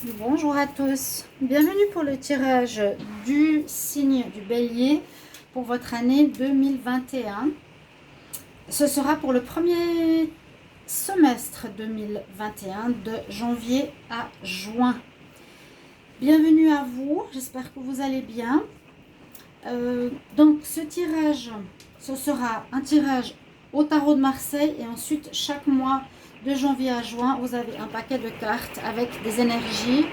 Bonjour à tous, bienvenue pour le tirage du signe du Bélier pour votre année 2021. Ce sera pour le premier semestre 2021 de janvier à juin. Bienvenue à vous, j'espère que vous allez bien. Donc ce tirage, ce sera un tirage au tarot de Marseille et ensuite chaque mois de janvier à juin, vous avez un paquet de cartes avec des énergies.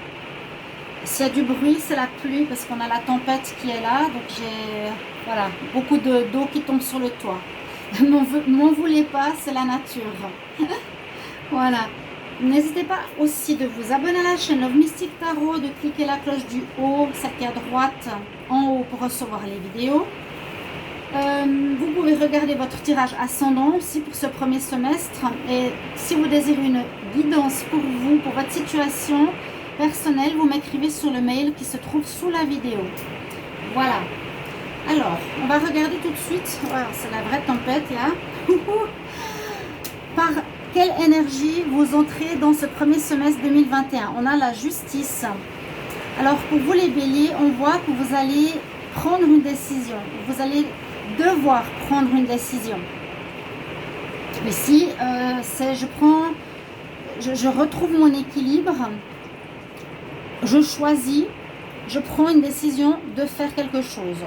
S'il y a du bruit, c'est la pluie parce qu'on a la tempête qui est là. Donc j'ai beaucoup d'eau qui tombe sur le toit. M'en voulez pas, c'est la nature. Voilà. N'hésitez pas aussi de vous abonner à la chaîne Love Mystic Tarot, de cliquer la cloche du haut, celle qui est à droite en haut pour recevoir les vidéos. Vous pouvez regarder votre tirage ascendant aussi pour ce premier semestre. Et si vous désirez une guidance pour vous, pour votre situation personnelle, vous m'écrivez sur le mail qui se trouve sous la vidéo. Voilà. Alors, on va regarder tout de suite. Voilà, c'est la vraie tempête là. Par quelle énergie vous entrez dans ce premier semestre 2021? On a la justice. Alors, pour vous les béliers, on voit que vous allez prendre une décision. Vous allez devoir prendre une décision. Ici, c'est je retrouve mon équilibre, je choisis, je prends une décision de faire quelque chose.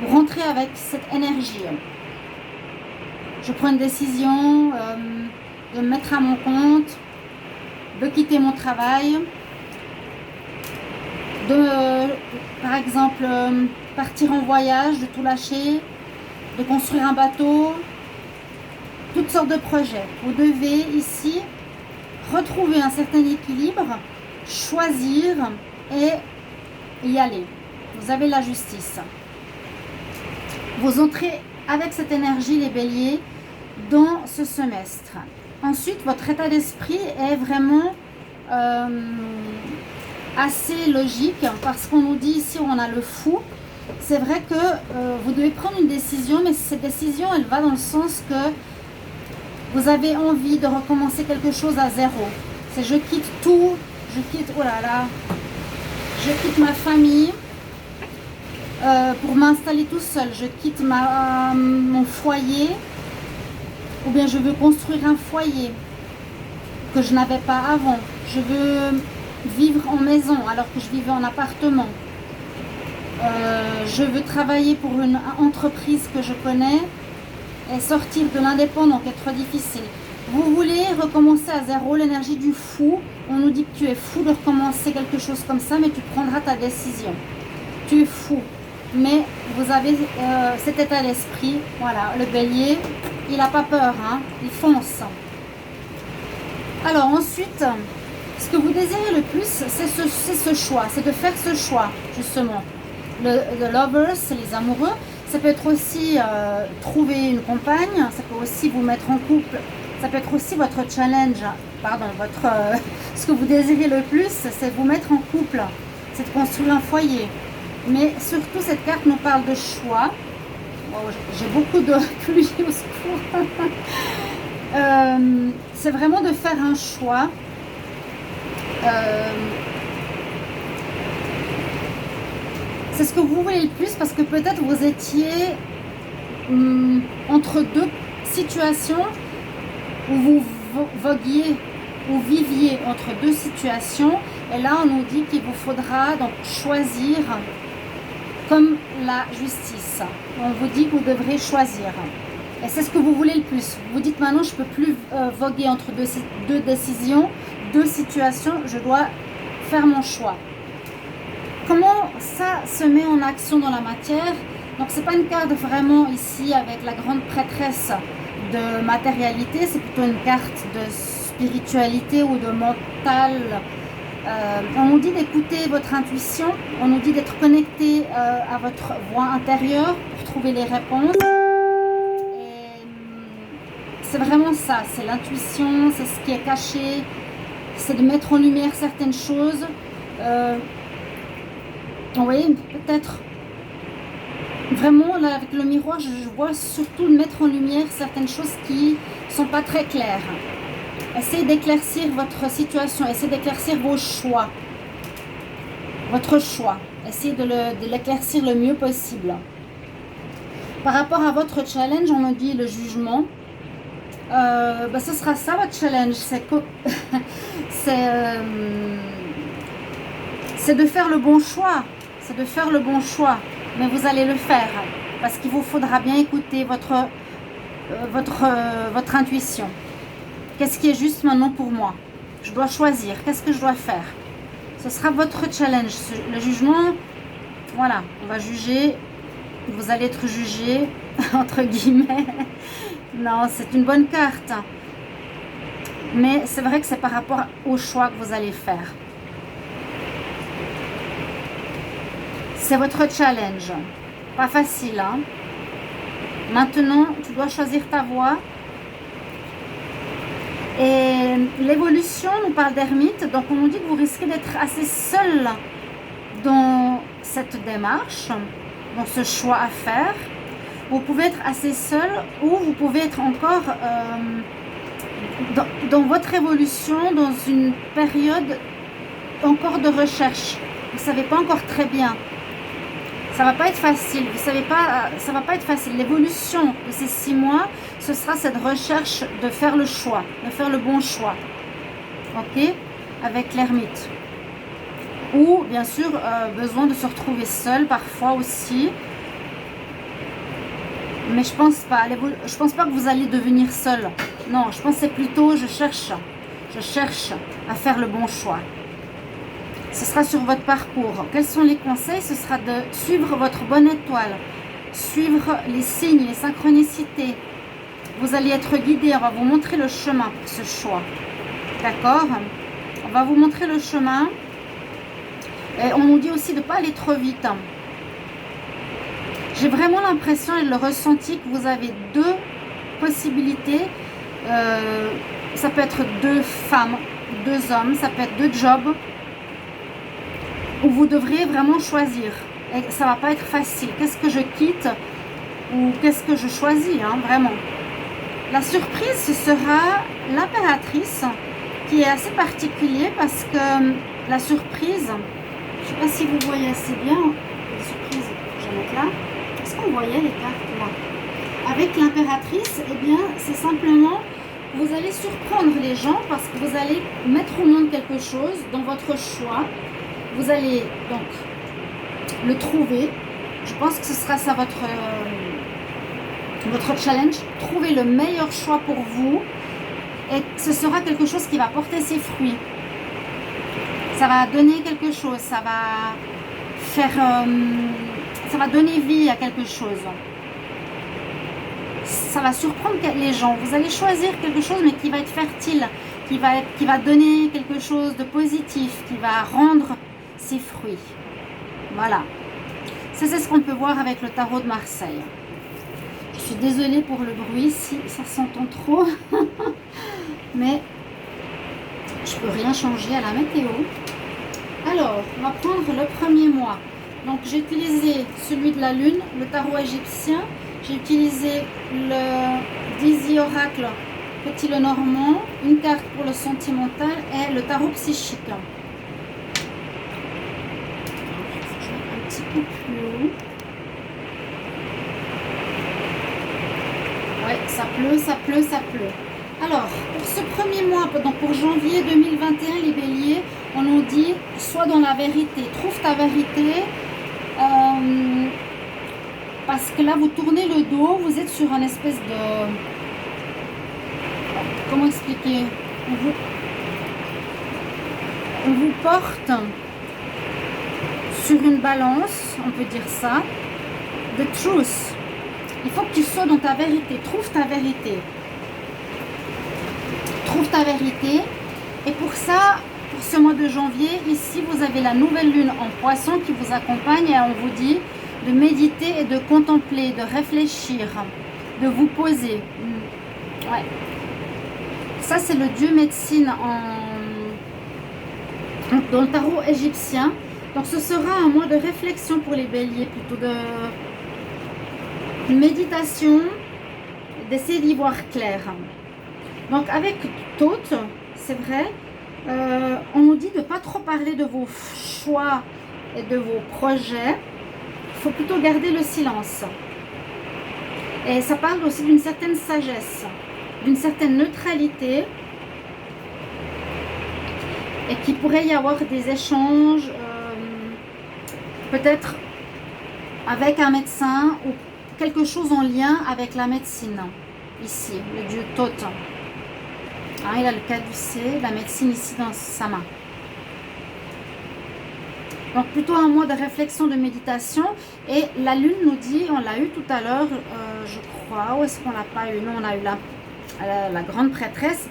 Vous rentrez avec cette énergie. Je prends une décision de me mettre à mon compte, de quitter mon travail, de, par exemple, partir en voyage, de tout lâcher, de construire un bateau, toutes sortes de projets. Vous devez ici retrouver un certain équilibre, choisir et y aller. Vous avez la justice. Vous entrez avec cette énergie, les béliers, dans ce semestre. Ensuite, votre état d'esprit est vraiment assez logique parce qu'on nous dit ici, on a le fou. C'est vrai que vous devez prendre une décision, mais cette décision, elle va dans le sens que vous avez envie de recommencer quelque chose à zéro. C'est je quitte tout, je quitte ma famille pour m'installer tout seul. Je quitte mon foyer, ou bien je veux construire un foyer que je n'avais pas avant. Je veux vivre en maison alors que je vivais en appartement. Je veux travailler pour une entreprise que je connais et sortir de l'indépendant qui est trop difficile. Vous voulez recommencer à zéro, l'énergie du fou. On nous dit que tu es fou de recommencer quelque chose comme ça, mais tu prendras ta décision. Tu es fou. Mais vous avez cet état d'esprit. Voilà, le bélier, il n'a pas peur, hein, il fonce. Alors ensuite, ce que vous désirez le plus, c'est ce choix, c'est de faire ce choix, justement. Le lovers, c'est les amoureux. Ça peut être aussi trouver une compagne, ça peut aussi vous mettre en couple, ça peut être aussi votre challenge, ce que vous désirez le plus, c'est vous mettre en couple, c'est de construire un foyer. Mais surtout, cette carte nous parle de choix. Oh, j'ai beaucoup de pluie au secours. C'est vraiment de faire un choix. C'est ce que vous voulez le plus parce que peut-être vous étiez entre deux situations où vous voguiez ou viviez entre deux situations. Et là, on nous dit qu'il vous faudra donc choisir comme la justice. On vous dit que vous devrez choisir. Et c'est ce que vous voulez le plus. Vous dites maintenant, je ne peux plus voguer entre deux décisions, deux situations. Je dois faire mon choix. Comment ça se met en action dans la matière? Donc c'est pas une carte vraiment ici avec la grande prêtresse de matérialité, c'est plutôt une carte de spiritualité ou de mental. On nous dit d'écouter votre intuition, on nous dit d'être connecté à votre voix intérieure pour trouver les réponses. Et c'est vraiment ça, c'est l'intuition, c'est ce qui est caché, c'est de mettre en lumière certaines choses. Oui, peut-être. Vraiment, là, avec le miroir, je vois surtout de mettre en lumière certaines choses qui ne sont pas très claires. Essayez d'éclaircir votre situation, essayez d'éclaircir vos choix. votre choix. Essayez de l'éclaircir le mieux possible. Par rapport à votre challenge, on me dit le jugement. Ce sera ça votre challenge. C'est de faire le bon choix. C'est de faire le bon choix. Mais vous allez le faire. Parce qu'il vous faudra bien écouter votre intuition. Qu'est-ce qui est juste maintenant pour moi? Je dois choisir. Qu'est-ce que je dois faire? Ce sera votre challenge. Le jugement, voilà, on va juger. Vous allez être jugé, entre guillemets. Non, c'est une bonne carte. Mais c'est vrai que c'est par rapport au choix que vous allez faire. C'est votre challenge. Pas facile, hein? Maintenant, tu dois choisir ta voie. Et l'évolution nous parle d'ermite. Donc, on nous dit que vous risquez d'être assez seul dans cette démarche, dans ce choix à faire. Vous pouvez être assez seul ou vous pouvez être encore dans votre évolution, dans une période encore de recherche. Vous ne savez pas encore très bien. Ça va pas être facile. Vous savez pas, ça va pas être facile. L'évolution de ces 6 mois, ce sera cette recherche de faire le choix, de faire le bon choix. Ok? Avec l'ermite. Ou, bien sûr, besoin de se retrouver seul parfois aussi. Mais je pense pas que vous allez devenir seul. Non, je pense que c'est plutôt je cherche à faire le bon choix. Ce sera sur votre parcours. Quels sont les conseils? Ce sera de suivre votre bonne étoile, suivre les signes, les synchronicités. Vous allez être guidé, on va vous montrer le chemin pour ce choix. D'accord? On va vous montrer le chemin. Et on nous dit aussi de ne pas aller trop vite. J'ai vraiment l'impression et le ressenti que vous avez 2 possibilités. Ça peut être 2 femmes, 2 hommes, ça peut être 2 jobs. Où vous devrez vraiment choisir. Et ça va pas être facile. Qu'est-ce que je quitte ou qu'est-ce que je choisis, hein, vraiment. La surprise, ce sera l'impératrice, qui est assez particulier parce que la surprise, je sais pas si vous voyez assez bien, la surprise, je vais mettre là. Est-ce qu'on voyait les cartes là? Avec l'impératrice, eh bien, c'est simplement, vous allez surprendre les gens parce que vous allez mettre au monde quelque chose dans votre choix. Vous allez donc le trouver. Je pense que ce sera ça votre challenge. Trouver le meilleur choix pour vous. Et ce sera quelque chose qui va porter ses fruits. Ça va donner quelque chose. Ça va faire... ça va donner vie à quelque chose. Ça va surprendre les gens. Vous allez choisir quelque chose mais qui va être fertile. Qui va donner quelque chose de positif. Qui va rendre ses fruits. Voilà. Ça, c'est ce qu'on peut voir avec le tarot de Marseille. Je suis désolée pour le bruit si ça s'entend trop. Mais je peux rien changer à la météo. Alors, on va prendre le premier mois. Donc, j'ai utilisé celui de la lune, le tarot égyptien. J'ai utilisé le Dizzy Oracle, Petit le Normand, une carte pour le sentimental et le tarot psychique. Peu plus haut. Ouais, ça pleut, ça pleut, ça pleut. Alors, pour ce premier mois, donc pour janvier 2021, les béliers, on nous dit, sois dans la vérité, trouve ta vérité, parce que là, vous tournez le dos, vous êtes sur un espèce de... Comment expliquer? On vous porte sur une balance, on peut dire ça, the truth. Il faut que tu sois dans ta vérité, trouve ta vérité. Trouve ta vérité. Et pour ça, pour ce mois de janvier, ici, vous avez la nouvelle lune en poisson qui vous accompagne et on vous dit de méditer et de contempler, de réfléchir, de vous poser. Ouais. Ça, c'est le dieu médecine dans le tarot égyptien. Donc ce sera un mois de réflexion pour les béliers, plutôt de méditation, d'essayer d'y voir clair. Donc avec Thoth, c'est vrai, on nous dit de ne pas trop parler de vos choix et de vos projets, il faut plutôt garder le silence. Et ça parle aussi d'une certaine sagesse, d'une certaine neutralité, et qu'il pourrait y avoir des échanges, peut-être avec un médecin ou quelque chose en lien avec la médecine. Ici, le dieu Thoth. Hein, il a le caducée, la médecine ici dans sa main. Donc plutôt un mois de réflexion, de méditation. Et la lune nous dit, on l'a eu tout à l'heure, je crois, ou est-ce qu'on l'a pas eu? Non, on a eu la grande prêtresse.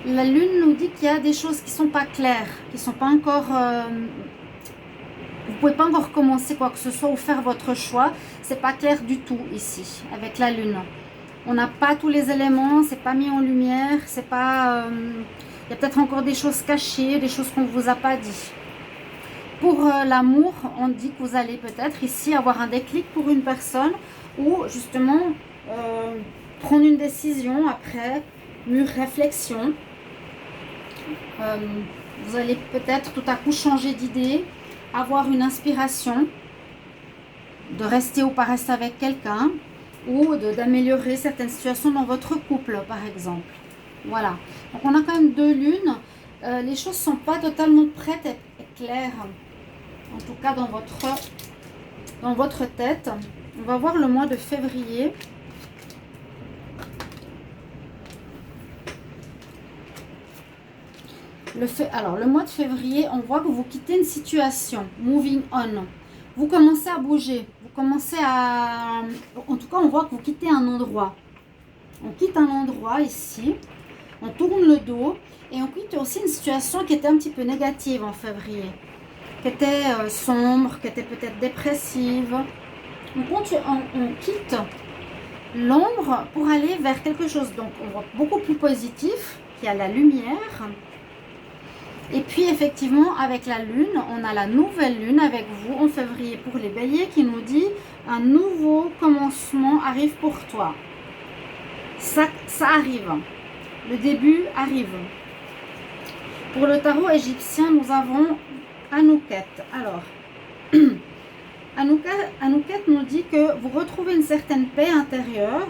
La lune nous dit qu'il y a des choses qui ne sont pas claires, qui ne sont pas encore... vous ne pouvez pas encore commencer quoi que ce soit ou faire votre choix. C'est pas clair du tout ici, avec la lune. On n'a pas tous les éléments, c'est pas mis en lumière, c'est pas... il y a peut-être encore des choses cachées, des choses qu'on ne vous a pas dit. Pour l'amour, on dit que vous allez peut-être ici avoir un déclic pour une personne ou justement prendre une décision après mûre réflexion. Vous allez peut-être tout à coup changer d'idée, avoir une inspiration de rester ou pas rester avec quelqu'un ou d'améliorer certaines situations dans votre couple par exemple. Voilà, donc on a quand même deux lunes. Les choses ne sont pas totalement prêtes et claires, en tout cas dans votre tête. On va voir le mois de février. Alors, le mois de février, on voit que vous quittez une situation, moving on. Vous commencez à bouger, vous commencez à... En tout cas, on voit que vous quittez un endroit. On quitte un endroit ici, on tourne le dos et on quitte aussi une situation qui était un petit peu négative en février, qui était sombre, qui était peut-être dépressive. On quitte l'ombre pour aller vers quelque chose, donc on voit beaucoup plus positif, qui a la lumière. Et puis effectivement avec la lune, on a la nouvelle lune avec vous en février pour les béliers qui nous dit un nouveau commencement arrive pour toi. Ça arrive, le début arrive. Pour le tarot égyptien, nous avons Anouket. Alors, Anouket nous dit que vous retrouvez une certaine paix intérieure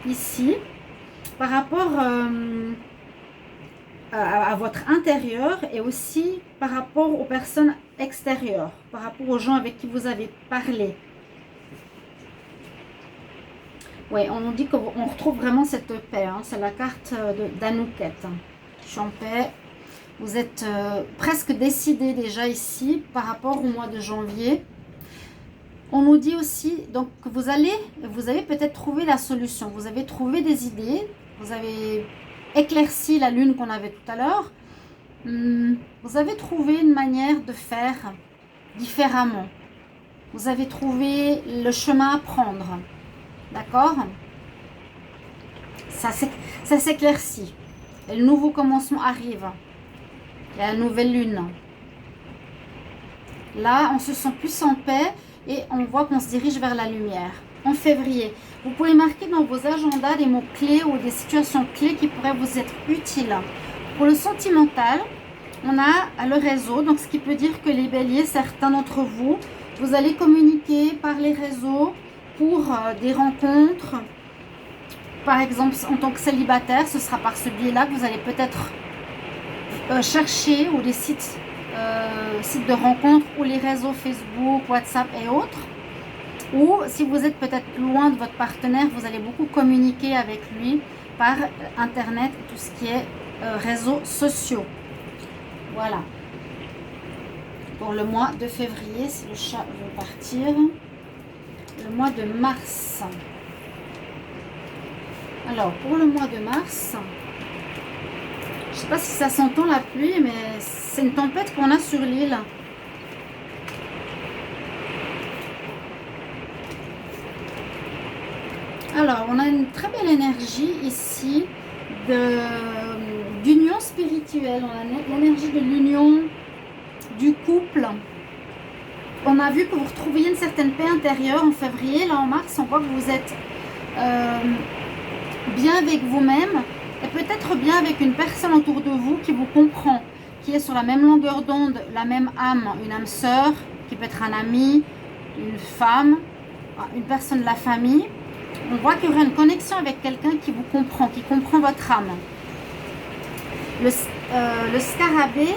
ici par rapport à votre intérieur et aussi par rapport aux personnes extérieures, par rapport aux gens avec qui vous avez parlé. Oui, on nous dit qu'on retrouve vraiment cette paix. Hein. C'est la carte d'Anouket. Je suis en paix. Vous êtes presque décidé déjà ici par rapport au mois de janvier. On nous dit aussi donc, que vous avez peut-être trouvé la solution. Vous avez trouvé des idées. Vous avez éclairci la lune qu'on avait tout à l'heure. Vous avez trouvé une manière de faire différemment. Vous avez trouvé le chemin à prendre. D'accord? Ça s'éclaircit. Et le nouveau commencement arrive. Il y a la nouvelle lune. Là, on se sent plus en paix et on voit qu'on se dirige vers la lumière. En février, vous pouvez marquer dans vos agendas des mots-clés ou des situations clés qui pourraient vous être utiles. Pour le sentimental, on a le réseau, donc ce qui peut dire que les béliers, certains d'entre vous, vous allez communiquer par les réseaux pour des rencontres. Par exemple, en tant que célibataire, ce sera par ce biais-là que vous allez peut-être chercher ou des sites de rencontres ou les réseaux Facebook, WhatsApp et autres. Ou si vous êtes peut-être loin de votre partenaire, vous allez beaucoup communiquer avec lui par Internet et tout ce qui est réseaux sociaux. Voilà. Pour le mois de février, si le chat veut partir. Le mois de mars. Alors, pour le mois de mars, je ne sais pas si ça s'entend la pluie, mais c'est une tempête qu'on a sur l'île. Alors, on a une très belle énergie ici d'union spirituelle. On a l'énergie de l'union, du couple. On a vu que vous retrouviez une certaine paix intérieure en février. Là, en mars, on voit que vous êtes bien avec vous-même et peut-être bien avec une personne autour de vous qui vous comprend, qui est sur la même longueur d'onde, la même âme, une âme sœur, qui peut être un ami, une femme, une personne de la famille. On voit qu'il y aura une connexion avec quelqu'un qui vous comprend, qui comprend votre âme. Le scarabée,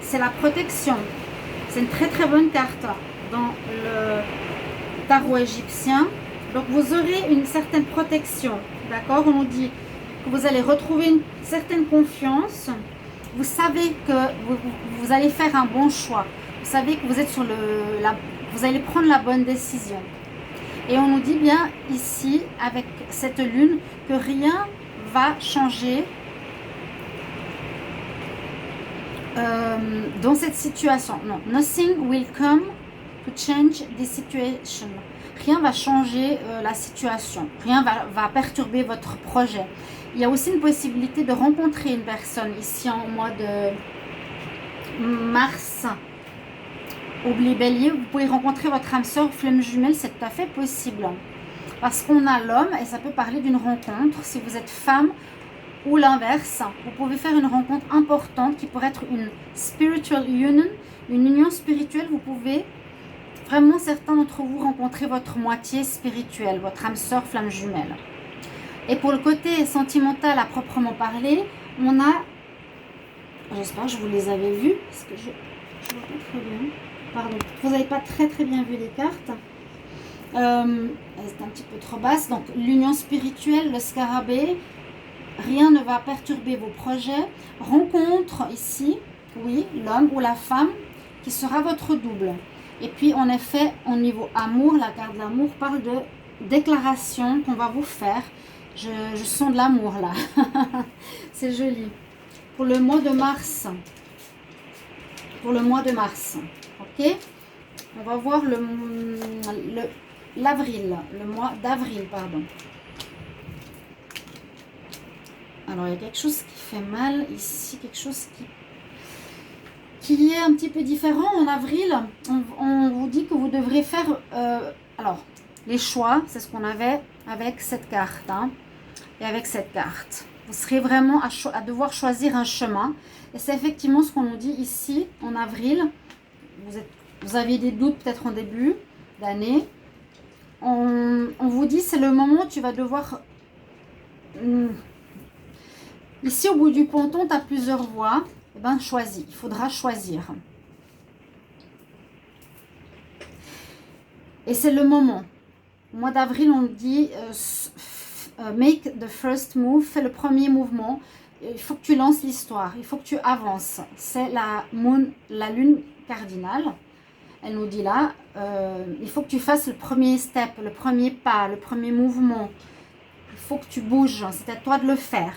c'est la protection. C'est une très très bonne carte dans le tarot égyptien. Donc vous aurez une certaine protection. D'accord? On nous dit que vous allez retrouver une certaine confiance. Vous savez que vous allez faire un bon choix. Vous savez que vous êtes sur vous allez prendre la bonne décision. Et on nous dit bien ici, avec cette lune, que rien va changer dans cette situation. Non, nothing will come to change the situation. Rien va changer la situation. Rien va perturber votre projet. Il y a aussi une possibilité de rencontrer une personne ici en mois de mars. Oubliez Bélier, vous pouvez rencontrer votre âme sœur, flamme jumelle, c'est tout à fait possible. Parce qu'on a l'homme et ça peut parler d'une rencontre. Si vous êtes femme ou l'inverse, vous pouvez faire une rencontre importante qui pourrait être une spiritual union, une union spirituelle. Vous pouvez vraiment, certains d'entre vous, rencontrer votre moitié spirituelle, votre âme sœur, flamme jumelle. Et pour le côté sentimental à proprement parler, on a, j'espère que je vous les avais vus, parce que je vois pas très bien. Pardon, vous n'avez pas très très bien vu les cartes. C'est un petit peu trop basse. Donc l'union spirituelle, le scarabée, rien ne va perturber vos projets. Rencontre ici, oui, l'homme ou la femme qui sera votre double. Et puis en effet, au niveau amour, la carte de l'amour parle de déclaration qu'on va vous faire. Je sens de l'amour là. C'est joli. Pour le mois de mars. Ok, on va voir l'avril, le mois d'avril, pardon. Alors, il y a quelque chose qui fait mal ici, quelque chose qui est un petit peu différent. En avril, on vous dit que vous devrez faire, alors, les choix, c'est ce qu'on avait avec cette carte, hein, et avec cette carte. Vous serez vraiment à devoir choisir un chemin. Et c'est effectivement ce qu'on nous dit ici, en avril. Vous aviez des doutes peut-être en début d'année. On vous dit c'est le moment où tu vas devoir... Ici, au bout du ponton, tu as plusieurs voies. Eh bien, choisis. Il faudra choisir. Et c'est le moment. Au mois d'avril, on dit make the first move. Fais le premier mouvement. Il faut que tu lances l'histoire. Il faut que tu avances. C'est la lune cardinale. Elle nous dit là, il faut que tu fasses le premier step, le premier pas, le premier mouvement. Il faut que tu bouges. C'est à toi de le faire.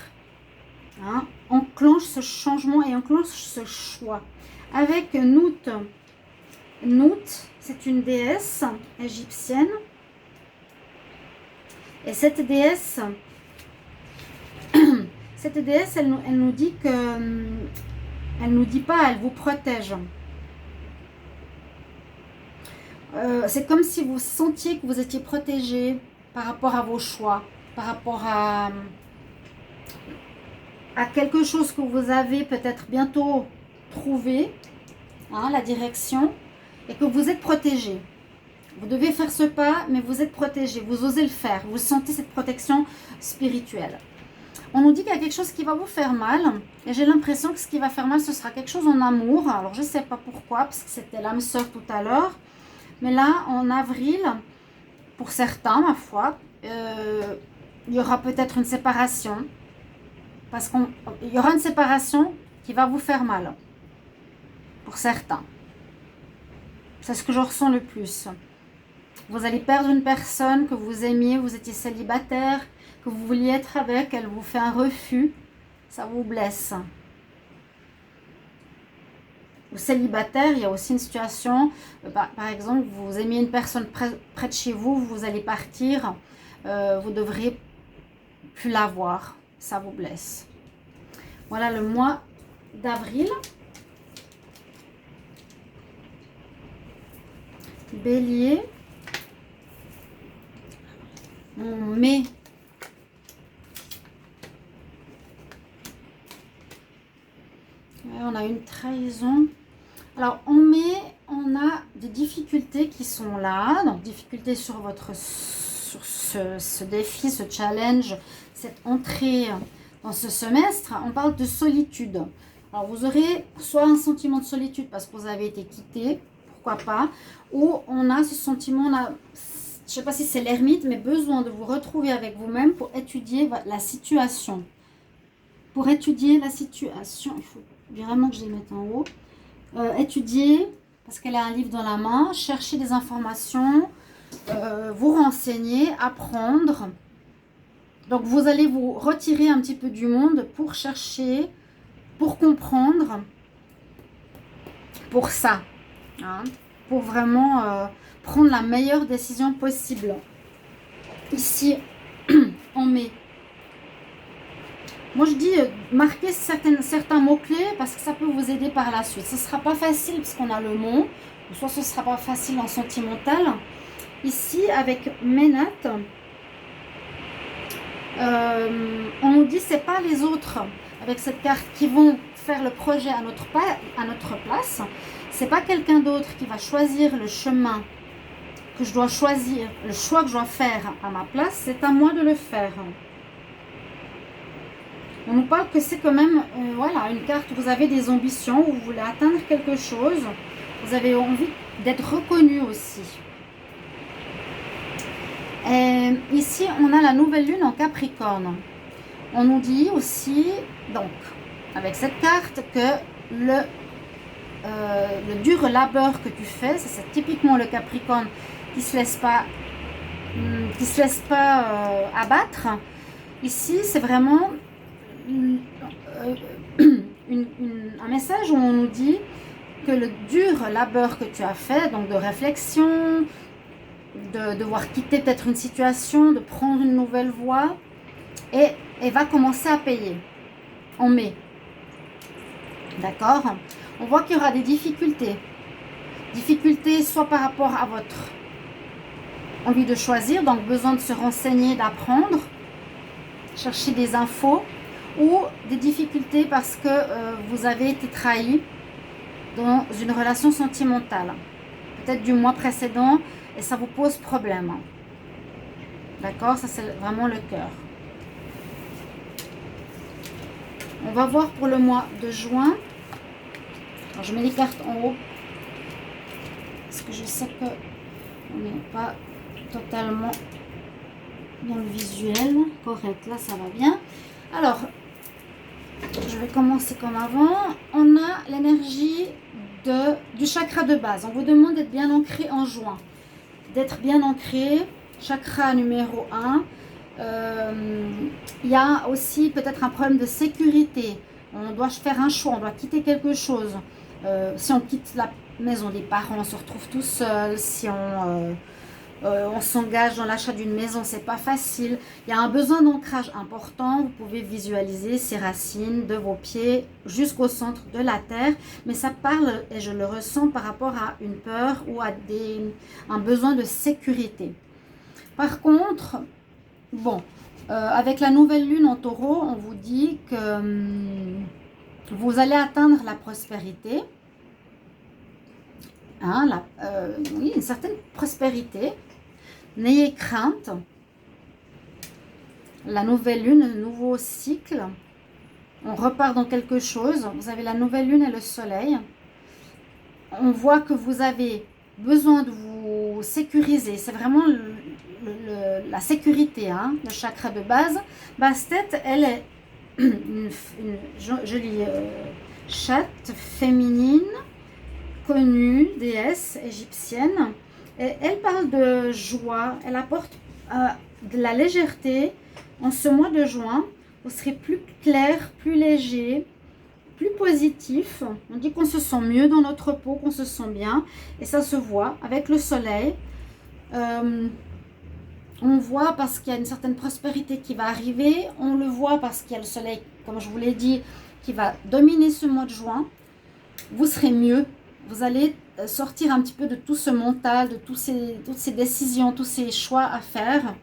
Hein? Enclenche ce changement et enclenche ce choix. Avec Nout. Nout, c'est une déesse égyptienne. Et cette déesse, elle nous dit que, elle nous dit pas, elle vous protège. C'est comme si vous sentiez que vous étiez protégé par rapport à vos choix, par rapport à quelque chose que vous avez peut-être bientôt trouvé, hein, la direction, et que vous êtes protégé. Vous devez faire ce pas, mais vous êtes protégé, vous osez le faire, vous sentez cette protection spirituelle. On nous dit qu'il y a quelque chose qui va vous faire mal, et j'ai l'impression que ce qui va faire mal, ce sera quelque chose en amour. Alors je ne sais pas pourquoi, parce que c'était l'âme sœur tout à l'heure, mais là, en avril, pour certains, ma foi, il y aura peut-être une séparation, parce qu'il y aura une séparation qui va vous faire mal, pour certains. C'est ce que je ressens le plus. Vous allez perdre une personne que vous aimiez, vous étiez célibataire, que vous vouliez être avec, elle vous fait un refus, ça vous blesse. Ou célibataire, il y a aussi une situation, par exemple, vous aimiez une personne près de chez vous, vous allez partir, vous devrez plus la voir, ça vous blesse. Voilà le mois d'avril. Bélier. En mai. Ouais, on a une trahison. Alors en mai, on a des difficultés qui sont là, donc difficultés sur ce défi, ce challenge, cette entrée dans ce semestre. On parle de solitude. Alors vous aurez soit un sentiment de solitude parce que vous avez été quitté, pourquoi pas, ou on a ce sentiment, je ne sais pas si c'est l'ermite, mais besoin de vous retrouver avec vous-même pour étudier la situation. Pour étudier la situation, il faut vraiment que je les mette en haut. Étudier, parce qu'elle a un livre dans la main, chercher des informations, vous renseigner, apprendre. Donc vous allez vous retirer un petit peu du monde pour chercher, pour comprendre, pour ça, hein, pour vraiment prendre la meilleure décision possible. Ici, on met, moi je dis marquez certains mots-clés parce que ça peut vous aider par la suite. Ce ne sera pas facile parce qu'on a le mot, soit ce ne sera pas facile en sentimental. Ici, avec Ménat, on nous dit c'est pas les autres avec cette carte qui vont faire le projet à notre place. C'est pas quelqu'un d'autre qui va choisir le chemin que je dois choisir, le choix que je dois faire à ma place. C'est à moi de le faire. On nous parle que c'est quand même, voilà, une carte où vous avez des ambitions, où vous voulez atteindre quelque chose. Vous avez envie d'être reconnu aussi. Et ici, on a la nouvelle lune en Capricorne. On nous dit aussi, donc, avec cette carte, que le dur labeur que tu fais, c'est typiquement le Capricorne qui se laisse pas abattre. Ici, c'est vraiment un message où on nous dit que le dur labeur que tu as fait, donc de réflexion, de devoir quitter peut-être une situation, de prendre une nouvelle voie, et va commencer à payer en mai. D'accord? On voit qu'il y aura des difficultés. Difficultés soit par rapport à votre envie de choisir, donc besoin de se renseigner, d'apprendre, chercher des infos, ou des difficultés parce que vous avez été trahi dans une relation sentimentale, peut-être du mois précédent, et ça vous pose problème. D'accord? Ça, c'est vraiment le cœur. On va voir pour le mois de juin. Alors, je mets les cartes en haut parce que je sais que on n'est pas totalement dans le visuel. Correct, là ça va bien. Alors, je vais commencer comme avant. On a l'énergie du chakra de base. On vous demande d'être bien ancré en juin. D'être bien ancré, chakra numéro 1. Il y a aussi peut-être un problème de sécurité. On doit faire un choix, on doit quitter quelque chose. Si on quitte la maison des parents, on se retrouve tout seul. Si on s'engage dans l'achat d'une maison, c'est pas facile. Il y a un besoin d'ancrage important. Vous pouvez visualiser ces racines de vos pieds jusqu'au centre de la terre. Mais ça parle, et je le ressens, par rapport à une peur ou à un besoin de sécurité. Par contre, bon, avec la nouvelle lune en taureau, on vous dit que vous allez atteindre la prospérité. Hein, oui, une certaine prospérité. N'ayez crainte. La nouvelle lune, un nouveau cycle. On repart dans quelque chose. Vous avez la nouvelle lune et le soleil. On voit que vous avez besoin de vous sécuriser. C'est vraiment la sécurité, hein, le chakra de base. Basse-tête, elle est une jolie chatte féminine, connue, déesse égyptienne. Et elle parle de joie, elle apporte de la légèreté. En ce mois de juin, vous serez plus clair, plus léger, plus positif. On dit qu'on se sent mieux dans notre peau, qu'on se sent bien. Et ça se voit avec le soleil. On voit parce qu'il y a une certaine prospérité qui va arriver. On le voit parce qu'il y a le soleil, comme je vous l'ai dit, qui va dominer ce mois de juin. Vous serez mieux. Vous allez sortir un petit peu de tout ce mental, de toutes ces décisions, tous ces choix à faire.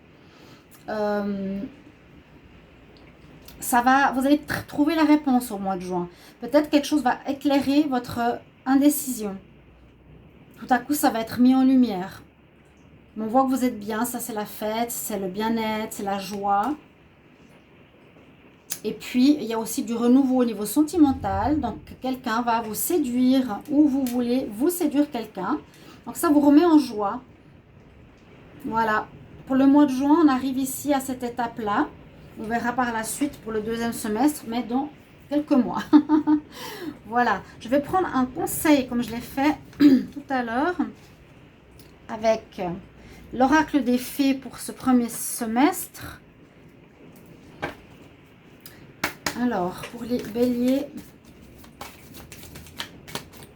Vous allez trouver la réponse au mois de juin. Peut-être quelque chose va éclairer votre indécision. tout à coup, ça va être mis en lumière. Mais on voit que vous êtes bien, ça c'est la fête, c'est le bien-être, c'est la joie. Et puis, il y a aussi du renouveau au niveau sentimental. Donc, quelqu'un va vous séduire ou vous voulez vous séduire quelqu'un. Donc, ça vous remet en joie. Voilà. Pour le mois de juin, on arrive ici à cette étape-là. On verra par la suite pour le deuxième semestre, mais dans quelques mois. Voilà. Je vais prendre un conseil, comme je l'ai fait tout à l'heure, avec l'oracle des fées pour ce premier semestre. Alors, pour les béliers,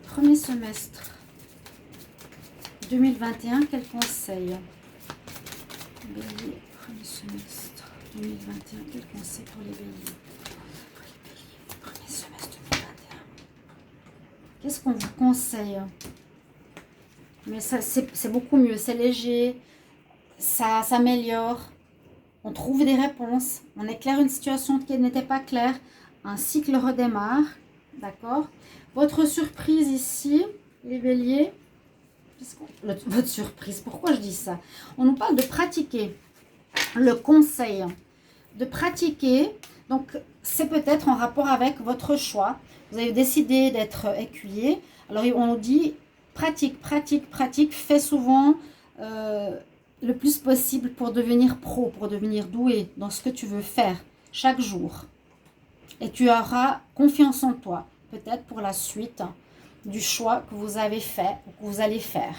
premier semestre 2021, quel conseil? Bélier, premier semestre 2021, quel conseil pour les béliers? Pour les béliers, premier semestre 2021. Qu'est-ce qu'on vous conseille? Mais ça, c'est beaucoup mieux, c'est léger, ça s'améliore. On trouve des réponses, on éclaire une situation qui n'était pas claire, un cycle redémarre, d'accord? Votre surprise ici, les béliers, votre surprise, pourquoi je dis ça? On nous parle de pratiquer, le conseil, de pratiquer, donc c'est peut-être en rapport avec votre choix. Vous avez décidé d'être écuyer, alors on nous dit pratique, pratique, pratique, fais souvent le plus possible pour devenir pro, pour devenir doué dans ce que tu veux faire chaque jour. Et tu auras confiance en toi, peut-être pour la suite du choix que vous avez fait ou que vous allez faire.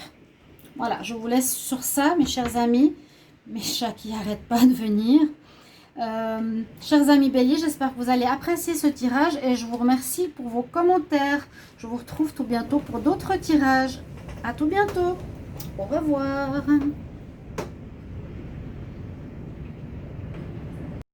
Voilà, je vous laisse sur ça, mes chers amis, mes chats qui n'arrêtent pas de venir. Chers amis béliers, j'espère que vous allez apprécier ce tirage et je vous remercie pour vos commentaires. Je vous retrouve tout bientôt pour d'autres tirages. À tout bientôt. Au revoir.